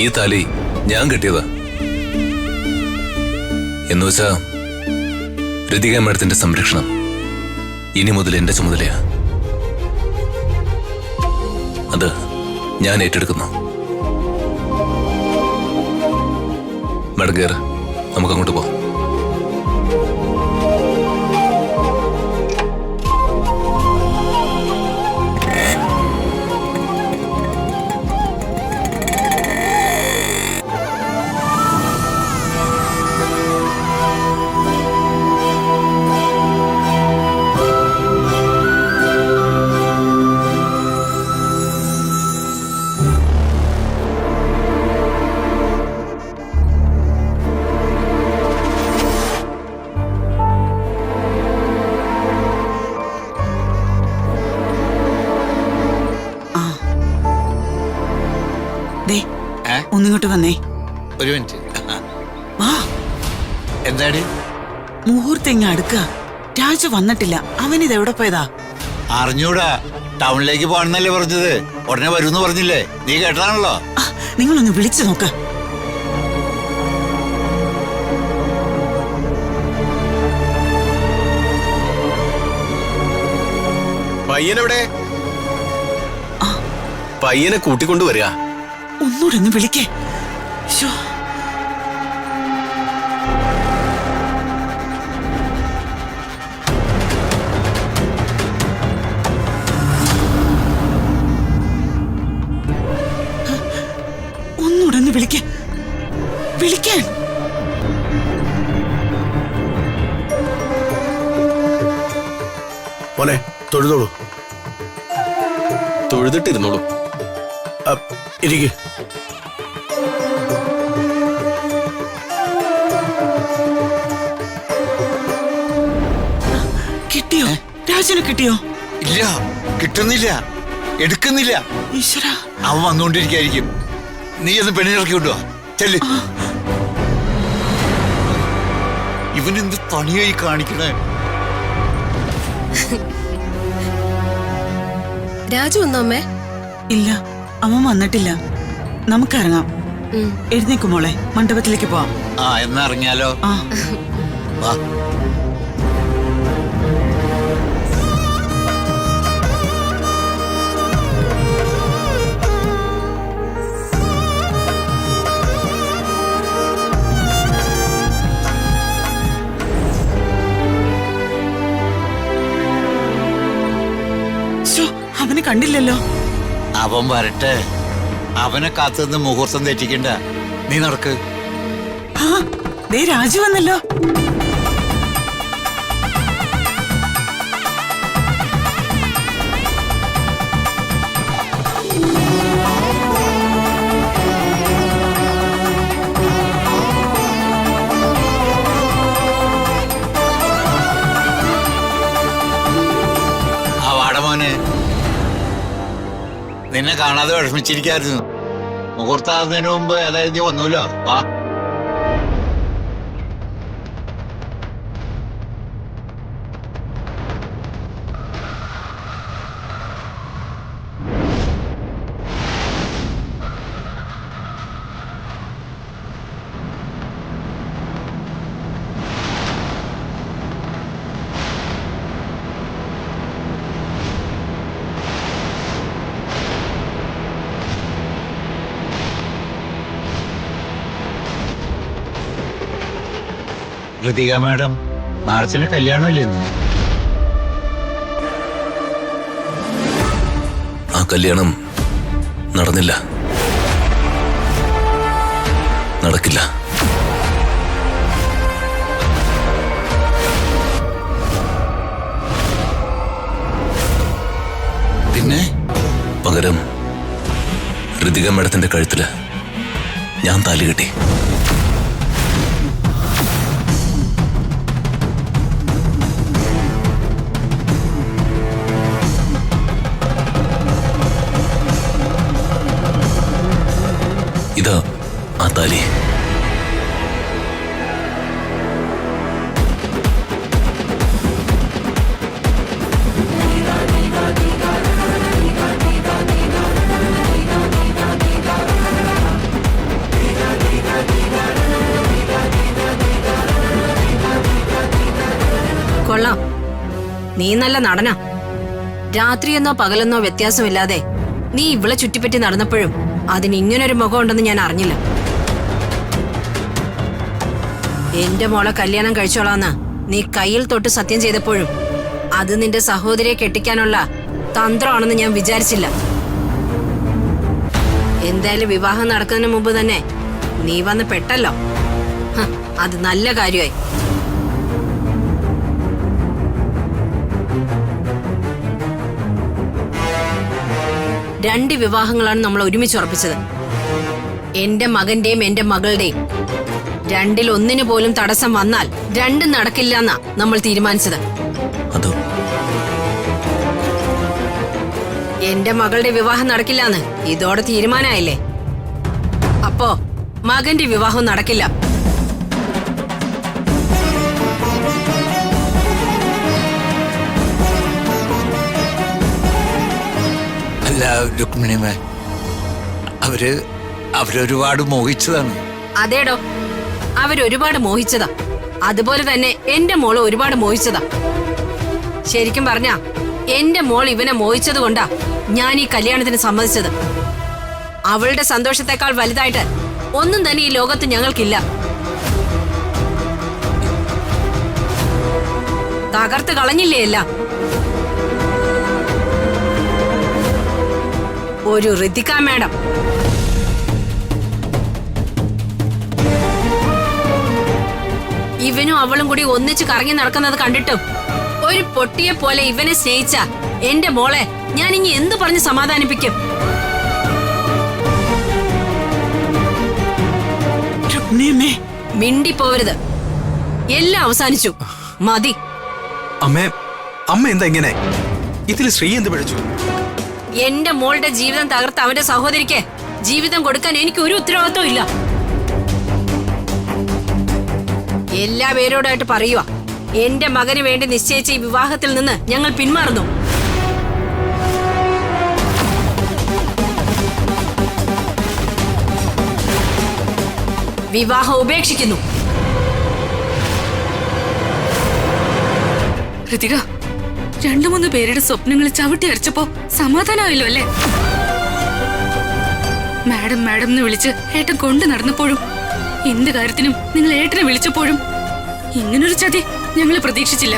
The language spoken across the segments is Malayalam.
ഈ താലി ഞാൻ കെട്ടിയതാ. എന്നുവെച്ചാ ഋതിക മേഡത്തിന്റെ സംരക്ഷണം ഇനി മുതൽ എന്റെ ചുമതലയാ. അത് ഞാൻ ഏറ്റെടുക്കുന്നു. മേഡം കയറ്, നമുക്ക് അങ്ങോട്ട് പോവാം. ഒന്നിങ്ങോട്ട് വന്നേ. ഒരു മിനിറ്റ്. എന്താണ്? മുഹൂർത്തം ഇങ്ങ അടുക്ക. രാജു വന്നിട്ടില്ല. അവനിത് എവിടെ പോയതാ? അറിഞ്ഞൂടാ. ടൗണിലേക്ക് പോകണമെന്നല്ലേ പറഞ്ഞത്. ഉടനെ വരുമെന്ന് പറഞ്ഞില്ലേ? നീ കേട്ടതാണല്ലോ. നിങ്ങളൊന്ന് വിളിച്ചു നോക്ക. പയ്യനെവിടെ? പയ്യനെ കൂട്ടിക്കൊണ്ടുവരിക. ഒന്നുകൂടെ ഒന്ന് വിളിക്കേ. ഒന്നുകൂടെ ഒന്ന് വിളിക്കേ. വിളിക്കാൻ മോനെ തൊഴുതോളൂ. തൊഴുതിട്ടിരുന്നോളൂ. ഇരിക്ക്. കിട്ടിയോ? രാജുനെ കിട്ടിയോ? ഇല്ല, കിട്ടുന്നില്ല, എടുക്കുന്നില്ല. ഈശ്വരാ, അവൻ വന്നുകൊണ്ടിരിക്കായിരിക്കും. നീ ഒന്ന് പെണ്ണിനിറക്കി കൊണ്ടുവാ. ചെല്ല്. ഇവനെന്ത് പണിയായി കാണിക്കണേ? രാജു വന്നോ അമ്മേ? ഇല്ല, അവൻ വന്നിട്ടില്ല. നമുക്കിറങ്ങാം. എഴുന്നേക്കും മോളെ, മണ്ഡപത്തിലേക്ക് പോവാം. എന്നാ ഇറങ്ങിയാലോ? വാ. അവനെ കണ്ടില്ലല്ലോ. അവൻ വരട്ടെ. അവനെ കാത്തുനിന്ന് മുഹൂർത്തം തെറ്റിക്കണ്ട. നീ നടക്ക്. ദേ രാജു വന്നല്ലോ. നിന്നെ കാണാതെ വിഷമിച്ചിരിക്കായിരുന്നു. മുഹൂർത്താകുന്നതിന് മുമ്പ് അതായത് നീ വന്നൂല്ലോ. വാ. ഋതിക മാഡം, മാർച്ചിലെ കല്യാണമല്ലേ? ആ കല്യാണം നടന്നില്ല, നടക്കില്ല. പിന്നെ പകരം ഋതിക മാഡത്തിന്റെ കഴുത്തില് ഞാൻ താലി കെട്ടി. ഇതാ ആ താലി. നീ നല്ല നടനാ. രാത്രിയെന്നോ പകലെന്നോ വ്യത്യാസമില്ലാതെ നീ ഇവളെ ചുറ്റിപ്പറ്റി നടന്നപ്പോഴും അതിന് ഇങ്ങനൊരു മുഖം ഉണ്ടെന്ന് ഞാൻ അറിഞ്ഞില്ല. എന്റെ മോളെ കല്യാണം കഴിച്ചോളാന്ന് നീ കയ്യിൽ തൊട്ട് സത്യം ചെയ്തപ്പോഴും അത് നിന്റെ സഹോദരിയെ കെട്ടിക്കാനുള്ള തന്ത്രമാണെന്ന് ഞാൻ വിചാരിച്ചില്ല. എന്തായാലും വിവാഹം നടക്കുന്നതിന് മുമ്പ് തന്നെ നീ വന്ന് പെട്ടല്ലോ. അത് നല്ല കാര്യമായി. രണ്ട് വിവാഹങ്ങളാണ് നമ്മൾ ഒരുമിച്ച് ഉറപ്പിച്ചത്. എന്റെ മകന്റെയും എന്റെ മകളുടെയും. രണ്ടിൽ ഒന്നിനു പോലും തടസ്സം വന്നാൽ രണ്ടും നടക്കില്ല എന്നാ നമ്മൾ തീരുമാനിച്ചത്. അതോ എന്റെ മകളുടെ വിവാഹം നടക്കില്ലാന്ന് ഇതോടെ തീരുമാനമായില്ലേ? അപ്പോ മകന്റെ വിവാഹം നടക്കില്ല. അല്ല രുക്മിണിമേ, അവരൊരുപാട് മോഹിച്ചതാണ്. അതേടോ, അവരൊരുപാട് മോഹിച്ചതാ. അതുപോലെ തന്നെ എന്റെ മോള് ഒരുപാട് മോഹിച്ചതാ. ശരിക്കും പറഞ്ഞാ എന്റെ മോൾ ഇവനെ മോഹിച്ചത് കൊണ്ടാ ഞാൻ ഈ കല്യാണത്തിന് സമ്മതിച്ചത്. അവളുടെ സന്തോഷത്തെക്കാൾ വലുതായിട്ട് ഒന്നും തന്നെ ഈ ലോകത്ത് ഞങ്ങൾക്കില്ല. തകർത്ത് കളഞ്ഞില്ലേ എല്ലാം. ഒരു ഋതിക മാഡം. ഇവനും അവളും കൂടി ഒന്നിച്ച് കറങ്ങി നടക്കുന്നത് കണ്ടിട്ടും ഒരു പൊട്ടിയെ പോലെ ഇവനെ സ്നേഹിച്ച എന്റെ മോളെ ഞാൻ ഇനി എന്ത് പറഞ്ഞ് സമാധാനിപ്പിക്കും? രുക്മിണിയമ്മേ, മിണ്ടിപ്പോവരുത്. എല്ലാം അവസാനിച്ചു. മതി. അമ്മ എന്താ ഇങ്ങനെ? ഇതിൽ ശ്രീ എന്ത് പിഴച്ചു? എന്റെ മോളുടെ ജീവിതം തകർത്ത് അവന്റെ സഹോദരിക്ക് ജീവിതം കൊടുക്കാൻ എനിക്ക് ഒരു ഉത്തരവാദിത്വം ഇല്ല. എല്ലാ പേരോടായിട്ട് പറയുക, എന്റെ മകന് വേണ്ടി നിശ്ചയിച്ച ഈ വിവാഹത്തിൽ നിന്ന് ഞങ്ങൾ പിന്മാറുന്നു. വിവാഹം ഉപേക്ഷിക്കുന്നു. ഋതിക, 2-3 പേരുടെ സ്വപ്നങ്ങൾ ചവിട്ടി അരച്ചപ്പോ സമാധാനമായല്ലോ അല്ലേ? മാഡം മാഡം എന്ന് വിളിച്ച് ഏട്ടൻ കൊണ്ടു നടന്നപ്പോഴും എന്ത് കാര്യത്തിനും നിങ്ങൾ ഏട്ടനെ വിളിച്ചപ്പോഴും ഇങ്ങനൊരു ചതി ഞങ്ങൾ പ്രതീക്ഷിച്ചില്ല.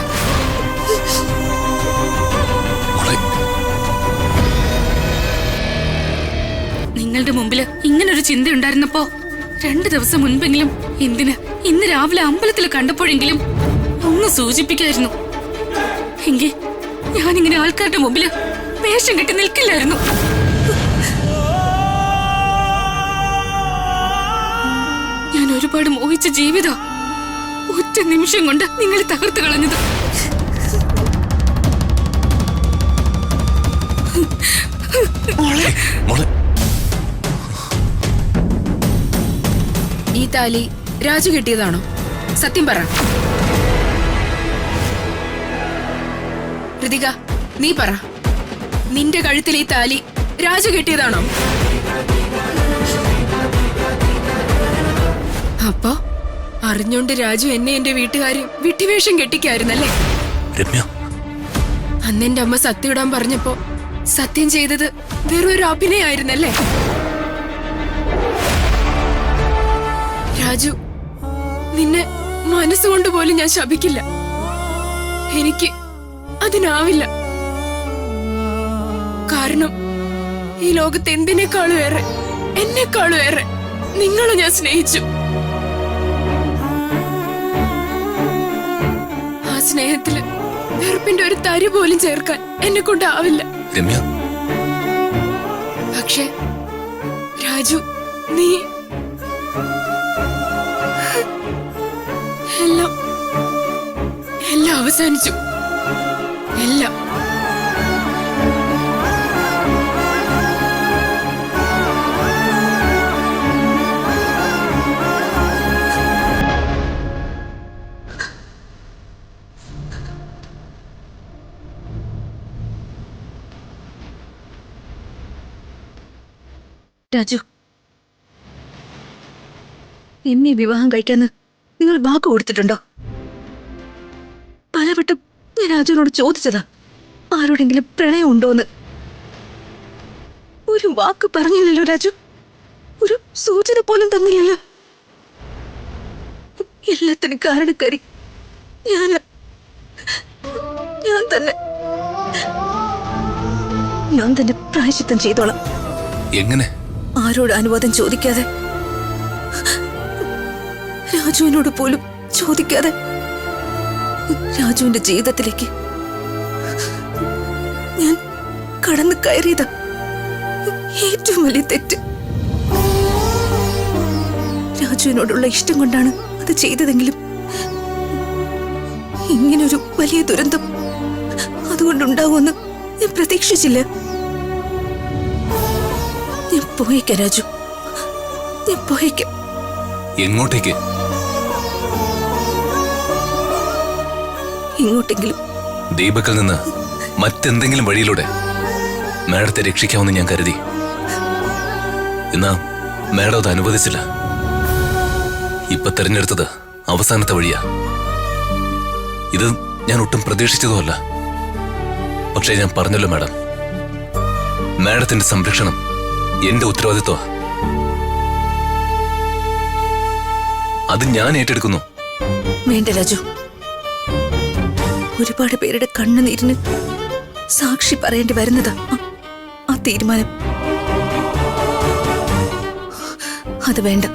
നിങ്ങളുടെ മുമ്പില് ഇങ്ങനൊരു ചിന്ത ഉണ്ടായിരുന്നപ്പോ 2 ദിവസം മുൻപെങ്കിലും എന്തിന് ഇന്ന് രാവിലെ അമ്പലത്തിൽ കണ്ടപ്പോഴെങ്കിലും ഒന്ന് സൂചിപ്പിക്കായിരുന്നു. എങ്കിൽ ഞാനിങ്ങനെ ആൾക്കാരുടെ മുമ്പില് വേഷം കെട്ടി നിൽക്കില്ലായിരുന്നു. ഞാൻ ഒരുപാട് മോഹിച്ച ജീവിതം ഒറ്റ നിമിഷം കൊണ്ട് നിങ്ങൾ തകർത്ത് കളഞ്ഞത്. ഈ താലി രാജു കിട്ടിയതാണോ? സത്യം പറ ഋതിക, നീ പറ. നിന്റെ കഴുത്തിൽ ഈ താലി രാജു കിട്ടിയതാണോ? അപ്പോ അറിഞ്ഞോണ്ട് രാജു എന്നെ എന്റെ വീട്ടുകാരെ വിട്ടിവേഷം കെട്ടിക്കായിരുന്നല്ലേ? അന്ന് എന്റെ അമ്മ സത്യം ഇടാൻ പറഞ്ഞപ്പോ സത്യം ചെയ്തത് വെറൊരു അഭിനയായിരുന്നല്ലേ? രാജു, നിന്നെ മനസ്സുകൊണ്ട് പോലും ഞാൻ ശപിക്കില്ല. എനിക്ക് അതിനാവില്ല. കാരണം ഈ ലോകത്ത് എന്തിനേക്കാളും ഏറെ, എന്നെക്കാളും ഏറെ നിങ്ങളെ ഞാൻ സ്നേഹിച്ചു. ആ സ്നേഹത്തില് വെറുപ്പിന്റെ ഒരു തരി പോലും ചേർക്കാൻ എന്നെ കൊണ്ടാവില്ല. പക്ഷെ രാജു, നീ എല്ലാം അവസാനിച്ചു. എല്ലാം. രാജു, എന്നെ വിവാഹം കഴിക്കാന്ന് നിങ്ങൾ വാക്ക് കൊടുത്തിട്ടുണ്ടോ? പലവട്ടം ഞാൻ രാജുവിനോട് ചോദിച്ചതാ ആരോടെങ്കിലും പ്രണയം ഉണ്ടോന്ന്. ഒരു വാക്ക് പറഞ്ഞില്ലല്ലോ രാജു, ഒരു സൂചന പോലും തന്നില്ലല്ലോ. എല്ലാത്തിനും കാരണക്കാരി ഞാൻ തന്നെ പ്രായശ്ചിത്തം ചെയ്തോളാം. എങ്ങനെ? ആരോട് അനുവാദം ചോദിക്കാതെ, രാജുവിനോട് പോലും ചോദിക്കാതെ രാജുവിന്റെ ജീവിതത്തിലേക്ക് ഞാൻ കടന്നു കയറിയതാ. ഏറ്റവും വലിയ തെറ്റ്. രാജുവിനോടുള്ള ഇഷ്ടം കൊണ്ടാണ് അത് ചെയ്തതെങ്കിലും ഇങ്ങനൊരു വലിയ ദുരന്തം അതുകൊണ്ടുണ്ടാവുമെന്ന് ഞാൻ പ്രതീക്ഷിച്ചില്ല. ഞാൻ പോയേക്കാം രാജു, ഞാൻ പോയേക്കാം. എങ്ങോട്ടേക്ക്? ഇങ്ങോട്ടെങ്കിലും. ദീപക്കിൽ നിന്ന് മറ്റെന്തെങ്കിലും വഴിയിലൂടെ മാഡത്തെ രക്ഷിക്കാമെന്ന് ഞാൻ കരുതി. എന്നാ മാഡം അത് അനുവദിച്ചില്ല. ഇപ്പൊ തെരഞ്ഞെടുത്തത് അവസാനത്തെ വഴിയാ. ഇത് ഞാൻ ഒട്ടും പ്രതീക്ഷിച്ചതുമല്ല. പക്ഷേ ഞാൻ പറഞ്ഞല്ലോ മാഡം, മാഡത്തിന്റെ സംരക്ഷണം എന്റെ ഉത്തരവാദിത്വ. അത് ഞാൻ ഏറ്റെടുക്കുന്നു. വേണ്ട രാജു, ഒരുപാട് പേരുടെ കണ്ണുനീരിന് സാക്ഷി പറയേണ്ടി വരുന്നതാ ആ തീരുമാനം. അത് വേണ്ട,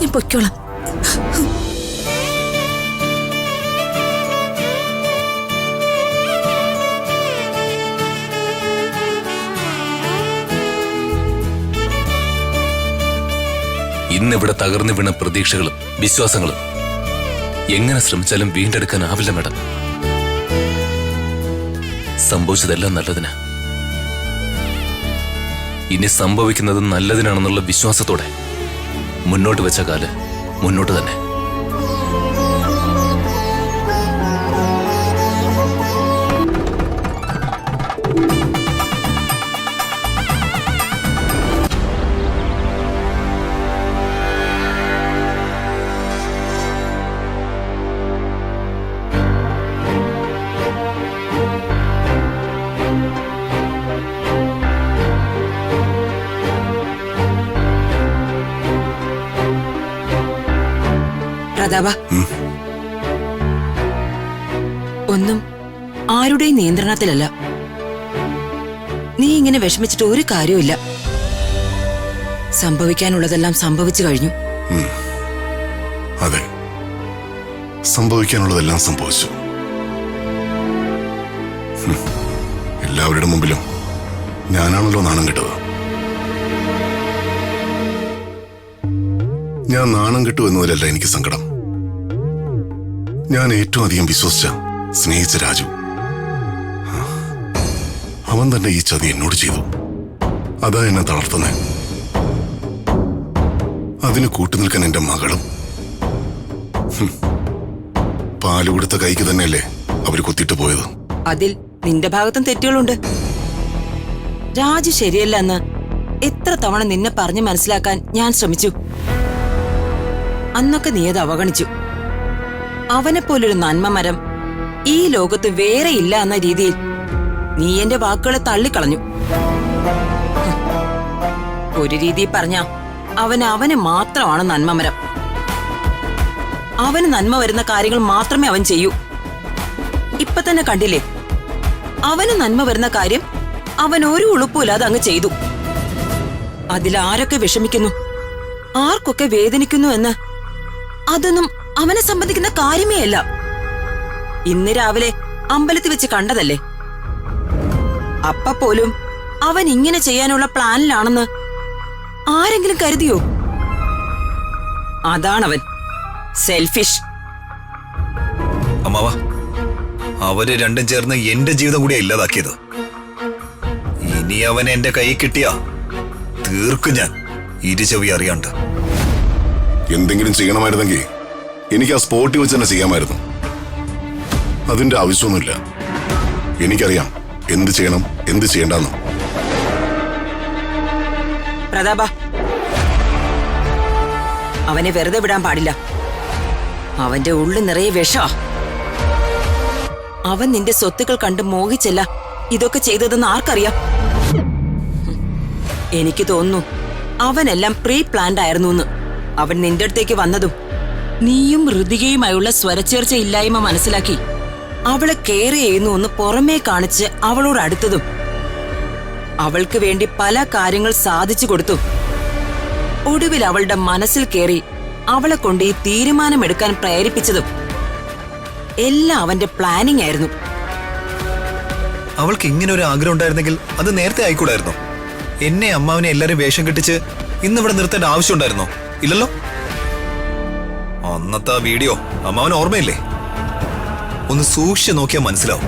ഞാൻ പൊയ്ക്കോളാം. ഇന്നിവിടെ തകർന്നു വീണ പ്രതീക്ഷകളും വിശ്വാസങ്ങളും എങ്ങനെ ശ്രമിച്ചാലും വീണ്ടെടുക്കാനാവില്ല മാഡം. സംഭവിച്ചതെല്ലാം നല്ലതിനാ. ഇനി സംഭവിക്കുന്നത് നല്ലതിനാണെന്നുള്ള വിശ്വാസത്തോടെ മുന്നോട്ട് വെച്ച കാല് മുന്നോട്ട് തന്നെ. പ്രതാപ, ഒന്നും ആരുടെയും നിയന്ത്രണത്തിലല്ല. നീ ഇങ്ങനെ വിഷമിച്ചിട്ട് ഒരു കാര്യമില്ല. സംഭവിക്കാനുള്ളതെല്ലാം സംഭവിച്ചു കഴിഞ്ഞു. അതെ, സംഭവിക്കാനുള്ളതെല്ലാം സംഭവിച്ചു. എല്ലാവരുടെ മുമ്പിലും ഞാനാണല്ലോ നാണം കെട്ടത്. ഞാൻ നാണം കെട്ടു എന്നതിലല്ല എനിക്ക് സങ്കടം. ഞാൻ ഏറ്റവും അധികം വിശ്വസിച്ച, സ്നേഹിച്ച രാജു, അവൻ തന്നെ ഈ ചതി എന്നോട് ചെയ്തു. അതാ എന്നെ തളർത്തുന്നത്. അതിന് കൂട്ടുനിൽക്കാൻ എന്റെ മകളും. പാല് കൊടുത്ത കൈക്ക് തന്നെയല്ലേ അവര് കുത്തിയിട്ട് പോയത്. അതിൽ നിന്റെ ഭാഗത്തും തെറ്റുകളുണ്ട്. രാജു ശരിയല്ല എന്ന് എത്ര തവണ നിന്നെ പറഞ്ഞു മനസ്സിലാക്കാൻ ഞാൻ ശ്രമിച്ചു. അന്നൊക്കെ നീ അത് അവഗണിച്ചു. അവനെപ്പോലൊരു നന്മമരം ഈ ലോകത്ത് വേറെ ഇല്ല എന്ന രീതിയിൽ നീ എന്റെ വാക്കുകളെ തള്ളിക്കളഞ്ഞു. ഒരു രീതിയിൽ പറഞ്ഞ അവന് മാത്രമാണ് നന്മമരം. അവന് നന്മ വരുന്ന കാര്യങ്ങൾ മാത്രമേ അവൻ ചെയ്യൂ. ഇപ്പൊ തന്നെ കണ്ടില്ലേ, അവന് നന്മ വരുന്ന കാര്യം അവൻ ഒരു ഉളുപ്പില്ലാതെ അങ്ങ് ചെയ്തു. അതിലാരൊക്കെ വിഷമിക്കുന്നു, ആർക്കൊക്കെ വേദനിക്കുന്നു എന്ന് അതൊന്നും അവനെ സംബന്ധിക്കുന്ന കാര്യമേ അല്ല. ഇന്ന് രാവിലെ അമ്പലത്തിൽ വെച്ച് കണ്ടതല്ലേ. അപ്പ പോലും അവൻ ഇങ്ങനെ ചെയ്യാനുള്ള പ്ലാനിലാണെന്ന് ആരെങ്കിലും കരുതിയോ? അതാണവൻ, സെൽഫിഷ്. അമ്മാവ, അവര് രണ്ടും ചേർന്ന് എന്റെ ജീവിതം കൂടി ഇല്ലാതാക്കിയത്. ഇനി അവൻ എന്റെ കൈ കിട്ടിയാ തീർക്കും ഞാൻ, ഇരുചെവി അറിയാണ്ട്. എന്തെങ്കിലും ചെയ്യണമായിരുന്നെങ്കിൽ എനിക്ക് ആ സ്പോട്ടിൽ വെച്ച് തന്നെ ചെയ്യാമായിരുന്നു. അതിന്റെ ആവശ്യമൊന്നുമില്ല. എനിക്കറിയാം എന്ത് ചെയ്യണം, എന്ത് ചെയ്യണ്ടെന്ന്. പ്രതാപ, അവനെ വെറുതെ വിടാൻ പാടില്ല. അവന്റെ ഉള്ളു നിറയെ വിഷ. അവൻ നിന്റെ സ്വത്തുക്കൾ കണ്ട് മോഹിച്ചല്ല ഇതൊക്കെ ചെയ്തതെന്ന് ആർക്കറിയാം? എനിക്ക് തോന്നുന്നു അവനെല്ലാം പ്രീ പ്ലാൻഡ് ആയിരുന്നു എന്ന്. അവൻ നിന്റെ അടുത്തേക്ക് വന്നതും നീയും ഋതികയുമായുള്ള സ്വരച്ചേർച്ച ഇല്ലായ്മ മനസ്സിലാക്കി അവളെ കെയർ ചെയ്യുന്നു എന്ന് പുറമേ കാണിച്ച് അവളോട് അടുത്തതും അവൾക്ക് വേണ്ടി പല കാര്യങ്ങൾ സാധിച്ചു കൊടുത്തു. ഒടുവിൽ അവളുടെ മനസ്സിൽ കയറി അവളെ കൊണ്ട് ഈ തീരുമാനമെടുക്കാൻ പ്രേരിപ്പിച്ചതും എല്ലാം അവന്റെ പ്ലാനിംഗ് ആയിരുന്നു. അവൾക്ക് ഇങ്ങനെ ഒരു ആഗ്രഹം ഉണ്ടായിരുന്നെങ്കിൽ അത് നേരത്തെ ആയിക്കൂടായിരുന്നോ? എന്നെ അമ്മാവിനെ എല്ലാരും വേഷം കെട്ടിച്ച് ഇന്നിവിടെ നിർത്തേണ്ട ആവശ്യമുണ്ടായിരുന്നോ? ഇല്ലല്ലോ. അന്നത്തെ ആ വീഡിയോ അമ്മാവന് ഓർമ്മയില്ലേ? ഒന്ന് സൂക്ഷിച്ചു നോക്കിയാൽ മനസ്സിലാവും.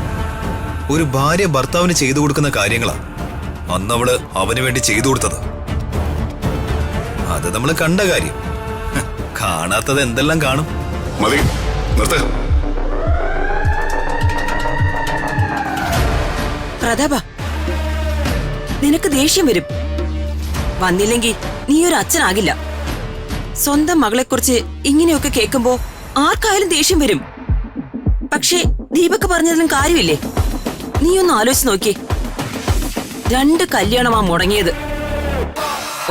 ഒരു ഭാര്യ ഭർത്താവിന് ചെയ്തു കൊടുക്കുന്ന കാര്യങ്ങളാ അന്നവള് അവന് വേണ്ടി ചെയ്തു കൊടുത്തത്. അത് നമ്മൾ കണ്ട കാര്യം. കാണാത്തത് എന്തെല്ലാം കാണും. മതി, നിർത്ത്. പ്രതാപ, നിനക്ക് ദേഷ്യം വരും. വന്നില്ലെങ്കിൽ നീ ഒരു അച്ഛനാകില്ല. സ്വന്തം മകളെക്കുറിച്ച് ഇങ്ങനെയൊക്കെ കേൾക്കുമ്പോ ആർക്കായാലും ദേഷ്യം വരും. പക്ഷേ ദീപക് പറഞ്ഞതിലും കാര്യമില്ലേ? നീ ഒന്ന് ആലോചിച്ച് നോക്കിയേ. 2 കല്യാണമാ മുടങ്ങിയത്.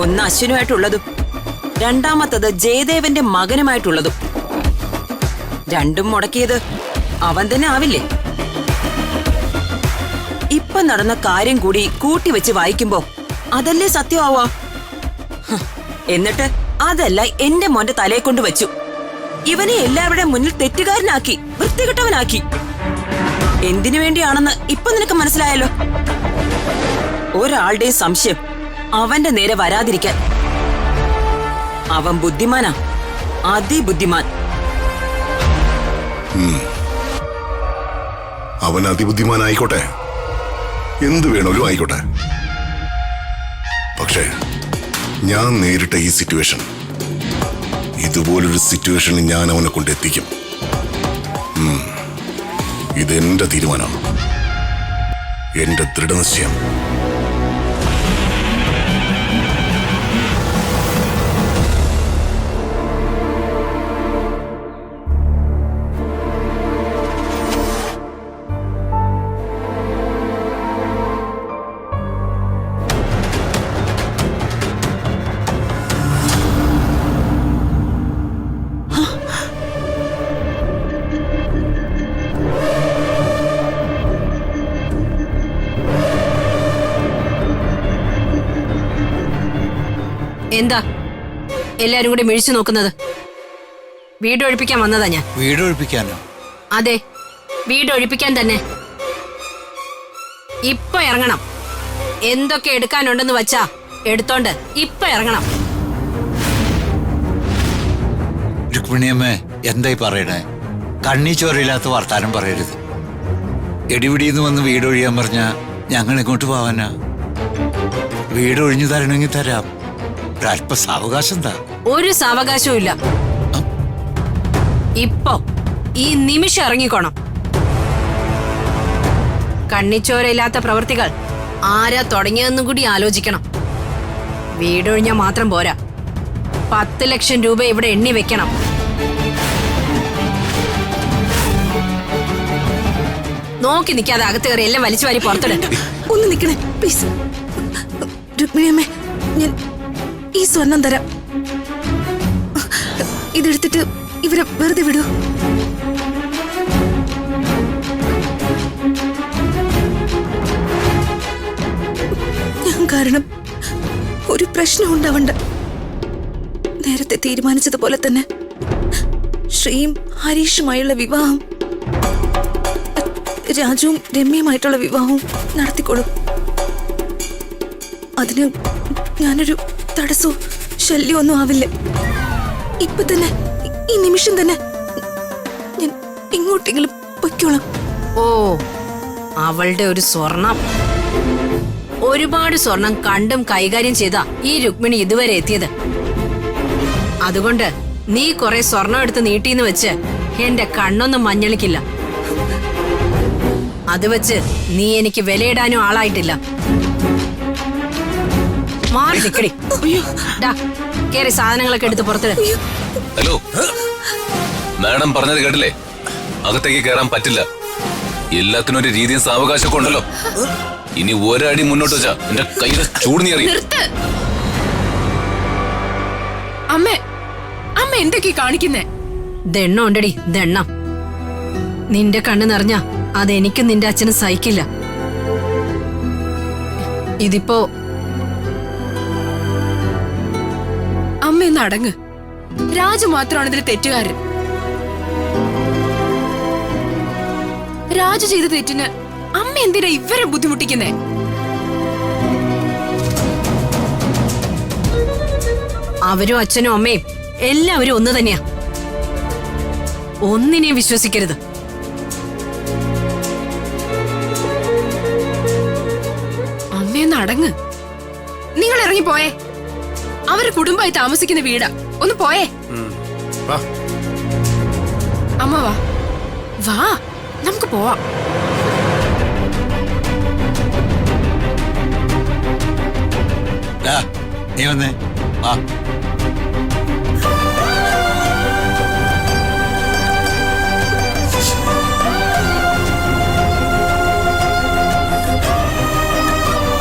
ഒന്ന് അശ്വിനുമായിട്ടുള്ളതും രണ്ടാമത്തത് ജയദേവന്റെ മകനുമായിട്ടുള്ളതും. രണ്ടും മുടക്കിയത് അവൻ തന്നെ ആവില്ലേ? ഇപ്പൊ നടന്ന കാര്യം കൂടി കൂട്ടിവെച്ച് വായിക്കുമ്പോ അതല്ലേ സത്യമാവാ? എന്നിട്ട് അതല്ല എന്റെ മോന്റെ തലയെ കൊണ്ട് വെച്ചു. ഇവനെ എല്ലാവരുടെയും മുന്നിൽ തെറ്റുകാരനാക്കി, വൃത്തികെട്ടവനാക്കി. എന്തിനു വേണ്ടിയാണെന്ന് ഇപ്പൊ നിനക്ക് മനസ്സിലായല്ലോ. ഒരാളുടെയും സംശയം അവന്റെ നേരെ വരാതിരിക്കാൻ. അവൻ ബുദ്ധിമാനാ, അതിബുദ്ധിമാൻ. അവൻ അതിബുദ്ധിമാനായിക്കോട്ടെ, എന്തു വേണമല്ലോ ആയിക്കോട്ടെ. പക്ഷേ ഞാൻ നേരിട്ട ഈ സിറ്റുവേഷൻ, ഇതുപോലൊരു സിറ്റുവേഷനിൽ ഞാൻ അവനെ കൊണ്ടെത്തിക്കും. ഇതെന്റെ തീരുമാനമാണ്, എന്റെ ദൃഢനിശ്ചയം. എന്താ എല്ലാരും കൂടി മിഴിച്ചു നോക്കുന്നത്? വീട് ഒഴിപ്പിക്കാൻ വന്നതാ ഞാൻ. വീട് ഒഴിപ്പിക്കാനോ? അതെ, വീട് ഒഴിപ്പിക്കാൻ തന്നെ. ഇപ്പൊ ഇറങ്ങണം. എന്തൊക്കെ എടുക്കാനുണ്ടെന്ന് വച്ചാ എടുത്തോണ്ട് ഇപ്പൊ ഇറങ്ങണം. രുക്മിണിയമ്മേ, എന്തായി പറയണേ? കണ്ണി ചോരയില്ലാത്ത വർത്താനം പറയരുത്. എടിപിടിന്ന് വന്ന് വീട് ഒഴിയാൻ പറഞ്ഞാ ഞങ്ങൾ ഇങ്ങോട്ട് പോവാനാ? വീട് ഒഴിഞ്ഞു തരണമെങ്കിൽ തരാം. ഒരല്പ സാവകാശം എന്താ? ഒരു സാവകാശവും ഇല്ല. ഇപ്പൊ ഈ നിമിഷം ഇറങ്ങിക്കോണം. കണ്ണിച്ചോരയില്ലാത്ത പ്രവൃത്തികൾ ആരാ തുടങ്ങിയതെന്നും കൂടി ആലോചിക്കണം. വീടൊഴിഞ്ഞാ മാത്രം പോരാ, 10 ലക്ഷം രൂപ ഇവിടെ എണ്ണി വെക്കണം. നോക്കി നിൽക്കാതെ അകത്ത് കയറി എല്ലാം വലിച്ചു വാരി പുറത്തിട. ഒന്ന് നിൽക്കണേ പ്ലീസ്. രുക്മിണിയമ്മേ, ഞാൻ ഈ സ്വർണം തരാം. ഇതെടുത്തിട്ട് ഇവരെ വെറുതെ വിടൂ. ഞാൻ കാരണം ഒരു പ്രശ്നം ഉണ്ടാവണ്ട. നേരത്തെ തീരുമാനിച്ചതുപോലെ തന്നെ ശ്രീയും ഹരീഷുമായുള്ള വിവാഹം, രാജുവും രമ്യയുമായിട്ടുള്ള വിവാഹവും നടത്തിക്കോളും. അതിന് ഞാനൊരു തടസ്സവും ശല്യമൊന്നും ആവില്ല. ഇപ്പൊ തന്നെ, ഈ നിമിഷം തന്നെ ഞാൻ എങ്ങോട്ടെങ്കിലും പൊയ്ക്കോളാം. ഓ, അവളുടെ ഒരു സ്വർണം. ഒരുപാട് സ്വർണം കണ്ടും കൈകാര്യം ചെയ്താ ഈ രുക്മിണി ഇതുവരെ എത്തിയത്. അതുകൊണ്ട് നീ കുറെ സ്വർണം എടുത്ത് നീട്ടിന്ന് വെച്ച് എന്റെ കണ്ണൊന്നും മഞ്ഞളിക്കില്ല. അത് വെച്ച് നീ എനിക്ക് വിലയിടാനും ആളായിട്ടില്ല. മാറി നിക്കടി. കേറി സാധനങ്ങളൊക്കെ എടുത്ത് പുറത്തിട്. ഹലോ, മാഡം പറഞ്ഞത് കേട്ടില്ലേ? അകത്തേക്ക് കയറാൻ പറ്റില്ല. എല്ലാത്തിനും ഒരു രീതിയും സാവകാശമൊക്കെ ഉണ്ടല്ലോ. ഇനി ഒരടി മുന്നോട്ട് വെച്ചാ എന്റെ കയ്യിലെ ചൂട് നീ അറിയും. നിർത്ത്. അമ്മ അമ്മ എന്തൊക്കെ കാണിക്കുന്നേ? ദെണ്ണം ഉണ്ടടി, ദെണ്ണം. നിന്റെ കണ്ണ് നിറഞ്ഞ അതെനിക്കും നിന്റെ അച്ഛനും സഹിക്കില്ല. ഇതിപ്പോ അമ്മ ഒന്ന് അടങ്ങ്. രാജു മാത്രമാണ് ഇതിൽ തെറ്റുകാരൻ. രാജു ചെയ്ത തെറ്റിന് അമ്മ എന്തിനാ ഇവരെ ബുദ്ധിമുട്ടിക്കുന്നേ? അവരും അച്ഛനും അമ്മയും എല്ലാവരും ഒന്ന് തന്നെയാ. ഒന്നിനെയും വിശ്വസിക്കരുത്. അമ്മയൊന്ന് അടങ്ങ്. നിങ്ങൾ ഇറങ്ങിപ്പോയേ. അവര് കുടുംബമായി താമസിക്കുന്ന വീടാ. ഒന്ന് പോയേ. അമ്മ വാ വാ, നമുക്ക് പോവാം. നീ വന്നേ. ആ